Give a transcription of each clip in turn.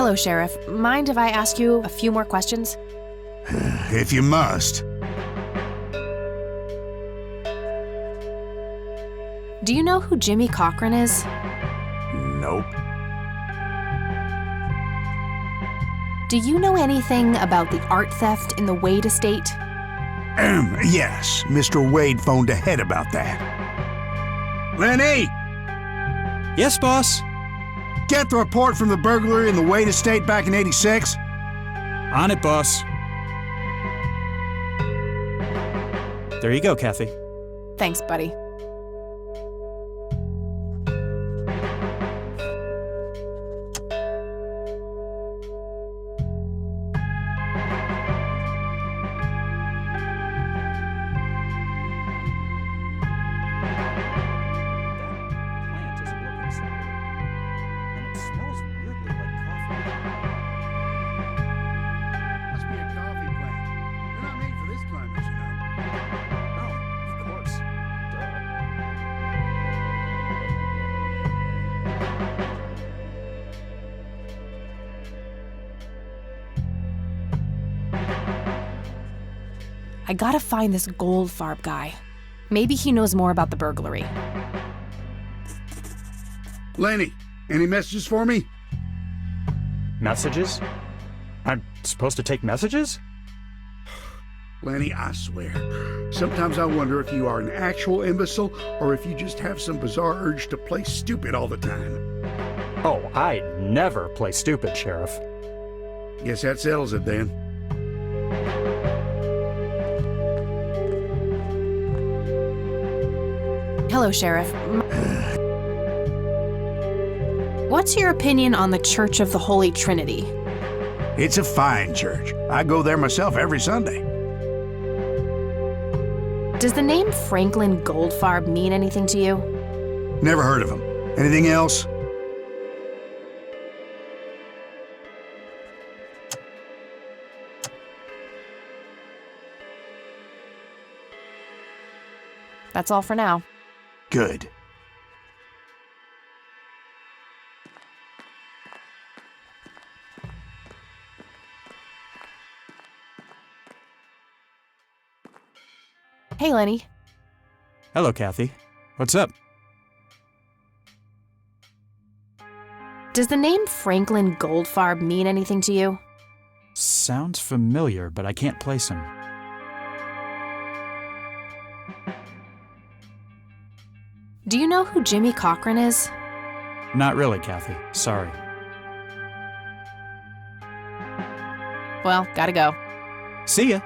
Hello, Sheriff. Mind if I ask you a few more questions? If you must. Do you know who Jimmy Cochran is? Nope. Do you know anything about the art theft in the Wade estate? Yes, Mr. Wade phoned ahead about that. Lenny! Yes, boss? Get the report from the burglary in the Wade estate back in '86? On it, boss. There you go, Kathy. Thanks, buddy. Must be a coffee plant. They're not made for this climate, you know. Oh, of course. I gotta find this Goldfarb guy. Maybe he knows more about the burglary. Lenny, any messages for me? Messages? I'm supposed to take messages? Lenny, I swear, sometimes I wonder if you are an actual imbecile or if you just have some bizarre urge to play stupid all the time. Oh, I never play stupid, Sheriff. Guess that settles it then. Hello, Sheriff. What's your opinion on the Church of the Holy Trinity? It's a fine church. I go there myself every Sunday. Does the name Franklin Goldfarb mean anything to you? Never heard of him. Anything else? That's all for now. Good. Hey, Lenny. Hello, Kathy. What's up? Does the name Franklin Goldfarb mean anything to you? Sounds familiar, but I can't place him. Do you know who Jimmy Cochran is? Not really, Kathy. Sorry. Well, gotta go. See ya.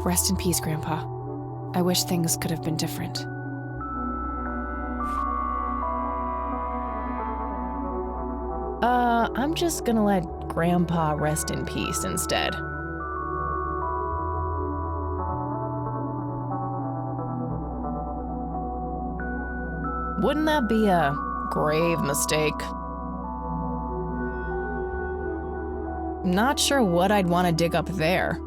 Rest in peace, Grandpa. I wish things could have been different. I'm just gonna let Grandpa rest in peace instead. Wouldn't that be a grave mistake? Not sure what I'd want to dig up there.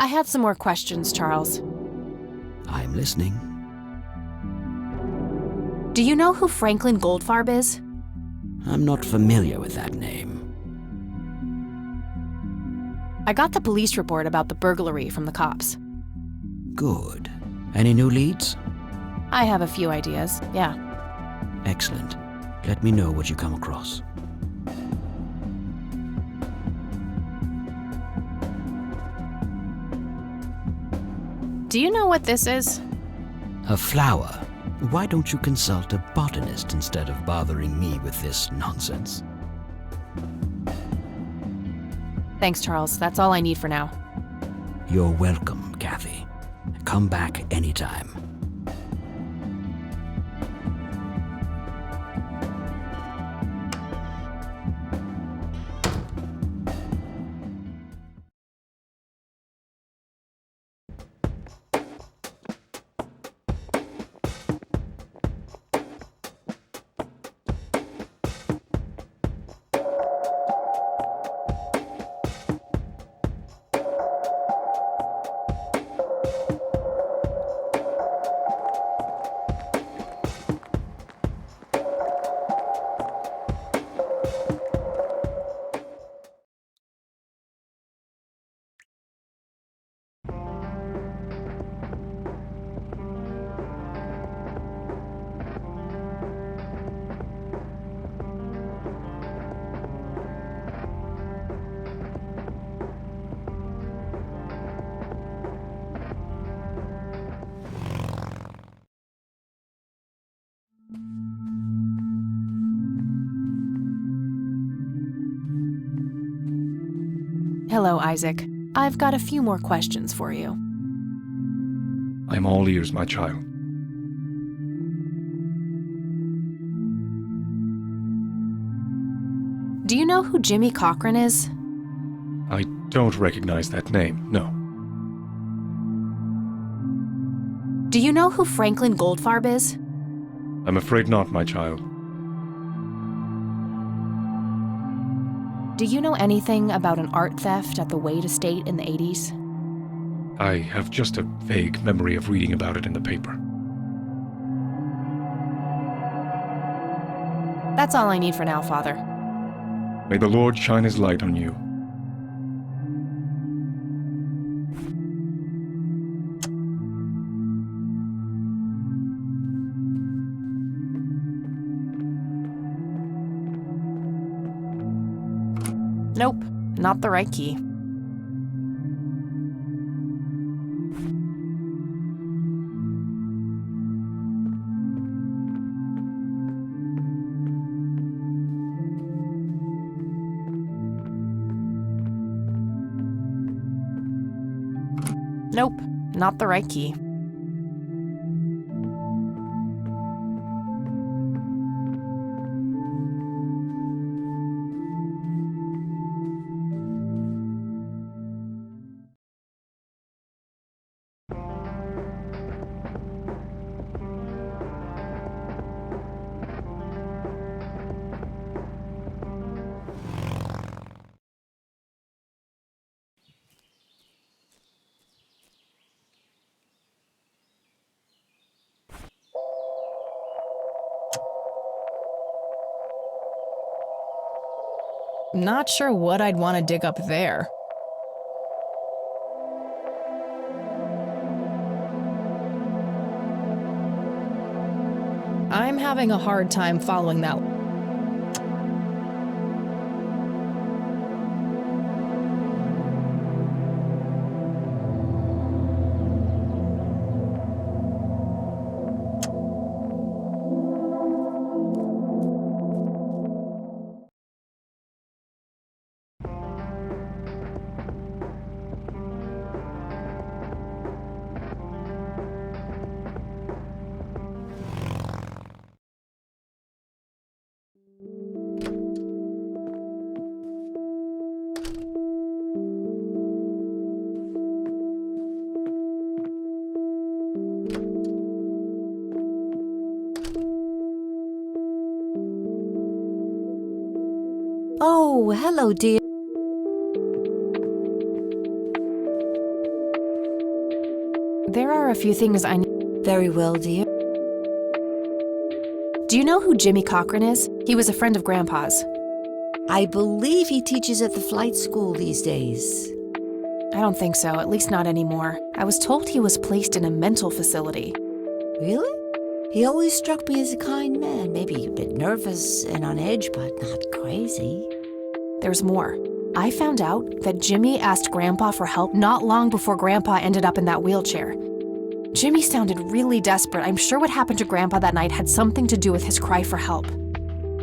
I had some more questions, Charles. I'm listening. Do you know who Franklin Goldfarb is? I'm not familiar with that name. I got the police report about the burglary from the cops. Good. Any new leads? I have a few ideas, yeah. Excellent. Let me know what you come across. Do you know what this is? A flower. Why don't you consult a botanist instead of bothering me with this nonsense? Thanks, Charles. That's all I need for now. You're welcome, Kathy. Come back anytime. Hello, Isaac. I've got a few more questions for you. I'm all ears, my child. Do you know who Jimmy Cochran is? I don't recognize that name, no. Do you know who Franklin Goldfarb is? I'm afraid not, my child. Do you know anything about an art theft at the Wade Estate in the 80s? I have just a vague memory of reading about it in the paper. That's all I need for now, Father. May the Lord shine his light on you. Nope, not the right key. Nope, not the right key. Not sure what I'd want to dig up there. I'm having a hard time following that. Oh, hello, dear. are a few things I need. Very well, dear. Do you know who Jimmy Cochran is? He was a friend of Grandpa's. I believe he teaches at the flight school these days. I don't think so, at least not anymore. I was told he was placed in a mental facility. Really? He always struck me as a kind man, maybe a bit nervous and on edge, but not crazy. There's more. I found out that Jimmy asked Grandpa for help not long before Grandpa ended up in that wheelchair. Jimmy sounded really desperate. I'm sure what happened to Grandpa that night had something to do with his cry for help.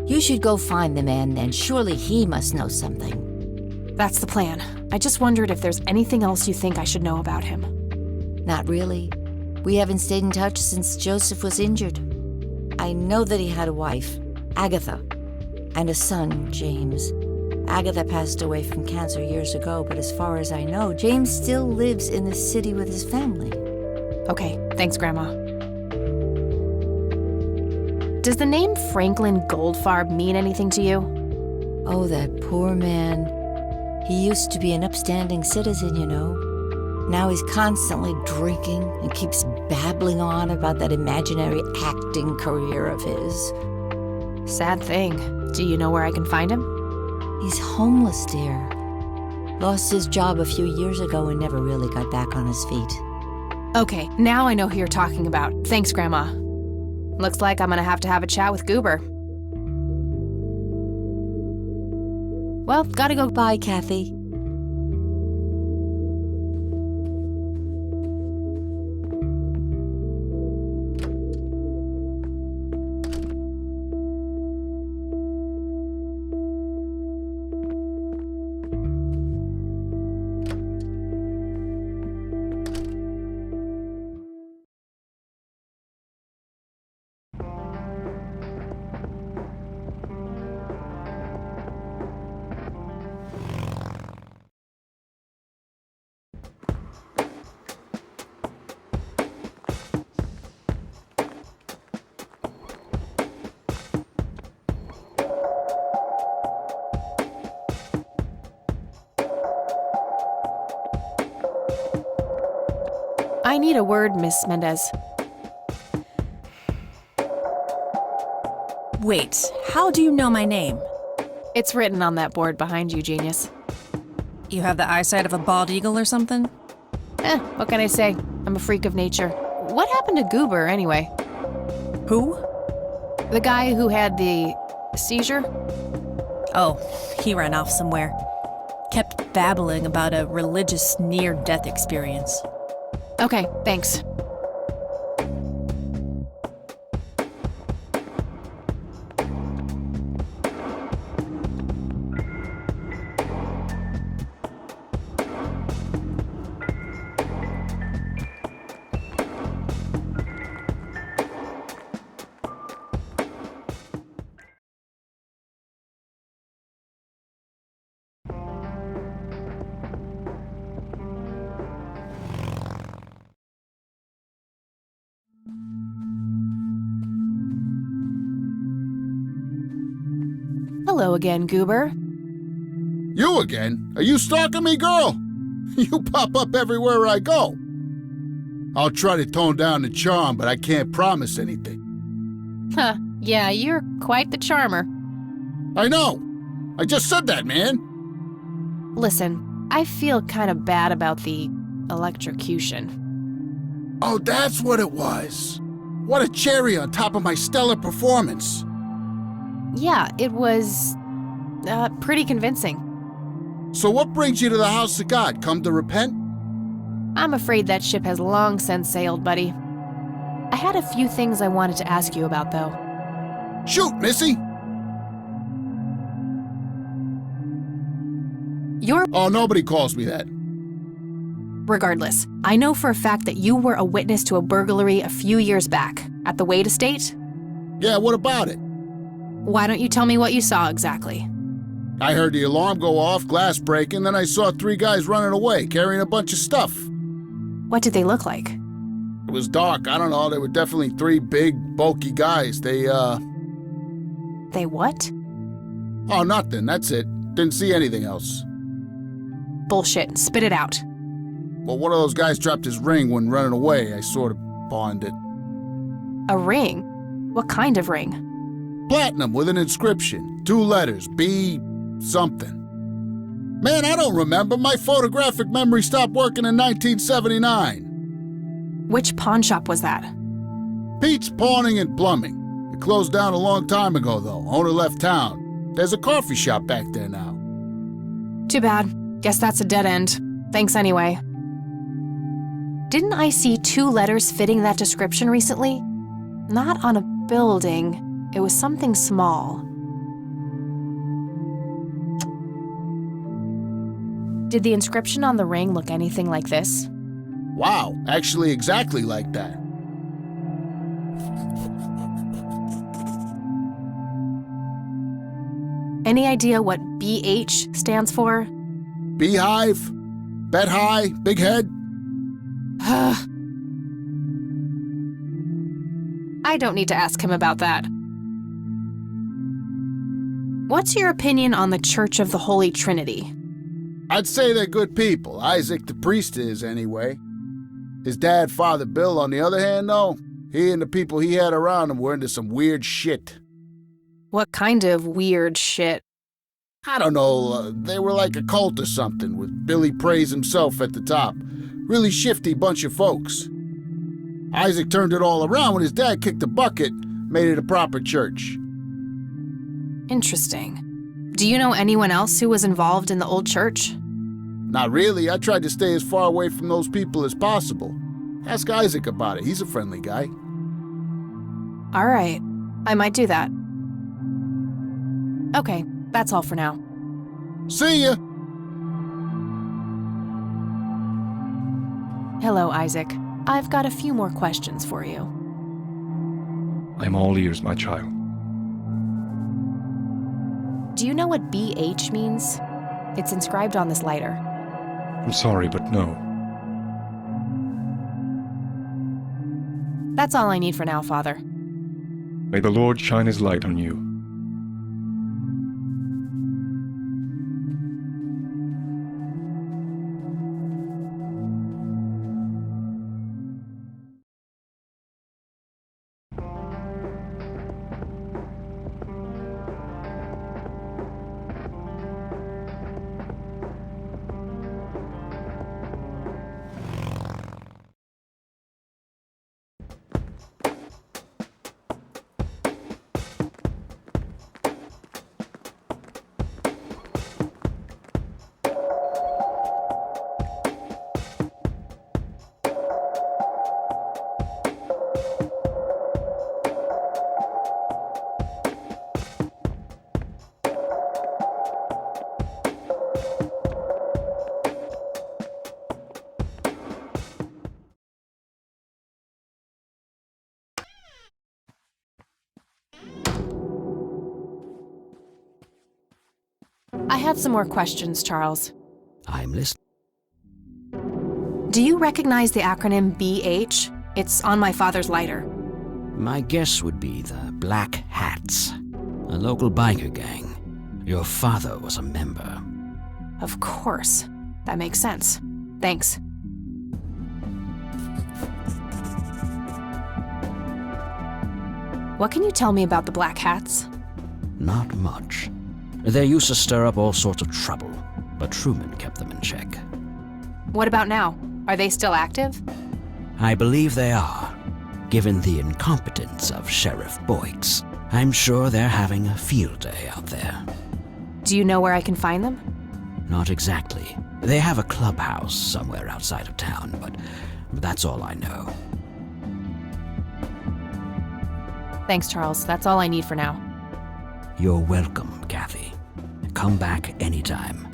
You should go find the man then. Surely he must know something. That's the plan. I just wondered if there's anything else you think I should know about him. Not really. We haven't stayed in touch since Joseph was injured. I know that he had a wife, Agatha, and a son, James. Agatha passed away from cancer years ago, but as far as I know, James still lives in the city with his family. Okay, thanks, Grandma. Does the name Franklin Goldfarb mean anything to you? Oh, that poor man. He used to be an upstanding citizen, you know. Now he's constantly drinking and keeps babbling on about that imaginary acting career of his. Sad thing. Do you know where I can find him? He's homeless, dear. Lost his job a few years ago and never really got back on his feet. Okay, now I know who you're talking about. Thanks, Grandma. Looks like I'm gonna have to have a chat with Goober. Well, gotta go. Bye, Kathy. I need a word, Miss Mendez. Wait, how do you know my name? It's written on that board behind you, genius. You have the eyesight of a bald eagle or something? What can I say? I'm a freak of nature. What happened to Goober, anyway? Who? The guy who had the seizure? Oh, he ran off somewhere. Kept babbling about a religious near-death experience. Okay, thanks. Hello again, Goober. You again? Are you stalking me, girl? You pop up everywhere I go. I'll try to tone down the charm, but I can't promise anything. Huh, yeah, you're quite the charmer. I know. I just said that, man. Listen, I feel kind of bad about the electrocution. Oh, that's what it was. What a cherry on top of my stellar performance. Yeah, it was pretty convincing. So what brings you to the house of God? Come to repent? I'm afraid that ship has long since sailed, buddy. I had a few things I wanted to ask you about, though. Shoot, Missy! Oh, nobody calls me that. Regardless, I know for a fact that you were a witness to a burglary a few years back at the Wade Estate. Yeah, what about it? Why don't you tell me what you saw exactly? I heard the alarm go off, glass breaking, then I saw 3 guys running away, carrying a bunch of stuff. What did they look like? It was dark, I don't know, they were definitely 3 big, bulky guys. They what? Oh, nothing, that's it. Didn't see anything else. Bullshit, spit it out. Well, one of those guys dropped his ring when running away. I sort of pawned it. A ring? What kind of ring? Platinum with an inscription. 2 letters. B something. Man, I don't remember. My photographic memory stopped working in 1979. Which pawn shop was that? Pete's Pawning and Plumbing. It closed down a long time ago, though. Owner left town. There's a coffee shop back there now. Too bad. Guess that's a dead end. Thanks anyway. Didn't I see 2 letters fitting that description recently? Not on a building. It was something small. Did the inscription on the ring look anything like this? Wow, actually exactly like that. Any idea what BH stands for? Beehive? Bet high? Big head? I don't need to ask him about that. What's your opinion on the Church of the Holy Trinity? I'd say they're good people. Isaac the priest is, anyway. His dad, Father Bill, on the other hand, though, he and the people he had around him were into some weird shit. What kind of weird shit? I don't know, they were like a cult or something, with Billy Praise himself at the top. Really shifty bunch of folks. Isaac turned it all around when his dad kicked the bucket, made it a proper church. Interesting. Do you know anyone else who was involved in the old church? Not really. I tried to stay as far away from those people as possible. Ask Isaac about it. He's a friendly guy. All right. I might do that. Okay, that's all for now. See ya! Hello, Isaac. I've got a few more questions for you. I'm all ears, my child. Do you know what BH means? It's inscribed on this lighter. I'm sorry, but no. That's all I need for now, Father. May the Lord shine his light on you. I had some more questions, Charles. I'm listening. Do you recognize the acronym BH? It's on my father's lighter. My guess would be the Black Hats, a local biker gang. Your father was a member. Of course. That makes sense. Thanks. What can you tell me about the Black Hats? Not much. They used to stir up all sorts of trouble, but Truman kept them in check. What about now? Are they still active? I believe they are. Given the incompetence of Sheriff Boyks, I'm sure they're having a field day out there. Do you know where I can find them? Not exactly. They have a clubhouse somewhere outside of town, but that's all I know. Thanks, Charles. That's all I need for now. You're welcome, Kathy. Come back anytime.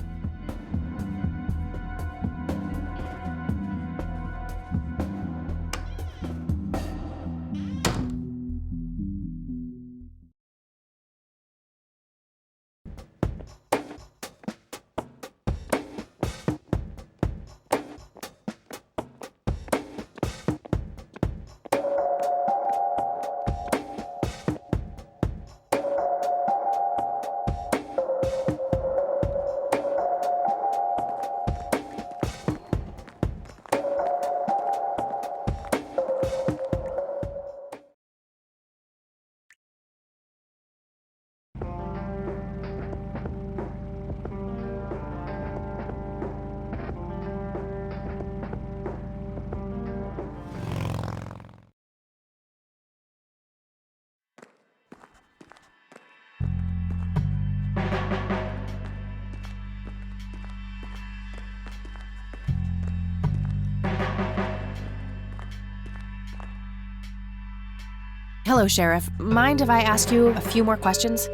Hello, Sheriff. Mind if I ask you a few more questions?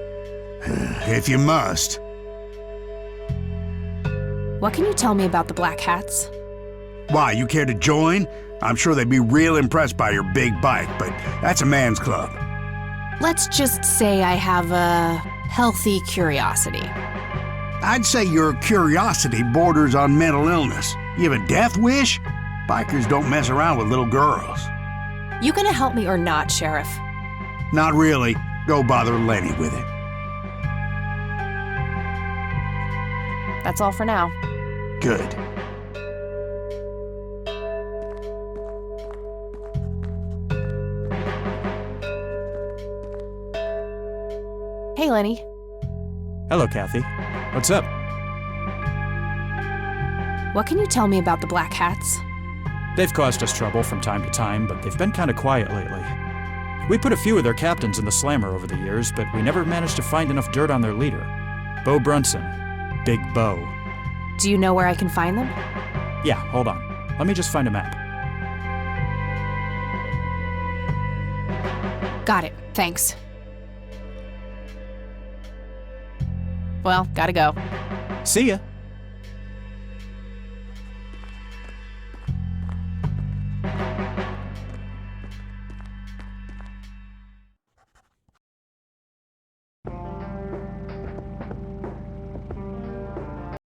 If you must. What can you tell me about the Black Hats? Why, you care to join? I'm sure they'd be real impressed by your big bike, but that's a man's club. Let's just say I have a healthy curiosity. I'd say your curiosity borders on mental illness. You have a death wish? Bikers don't mess around with little girls. You gonna help me or not, Sheriff? Not really. Go bother Lenny with it. That's all for now. Good. Hey, Lenny. Hello, Kathy. What's up? What can you tell me about the Black Hats? They've caused us trouble from time to time, but they've been kind of quiet lately. We put a few of their captains in the slammer over the years, but we never managed to find enough dirt on their leader. Bo Brunson. Big Bo. Do you know where I can find them? Yeah, hold on. Let me just find a map. Got it. Thanks. Well, gotta go. See ya!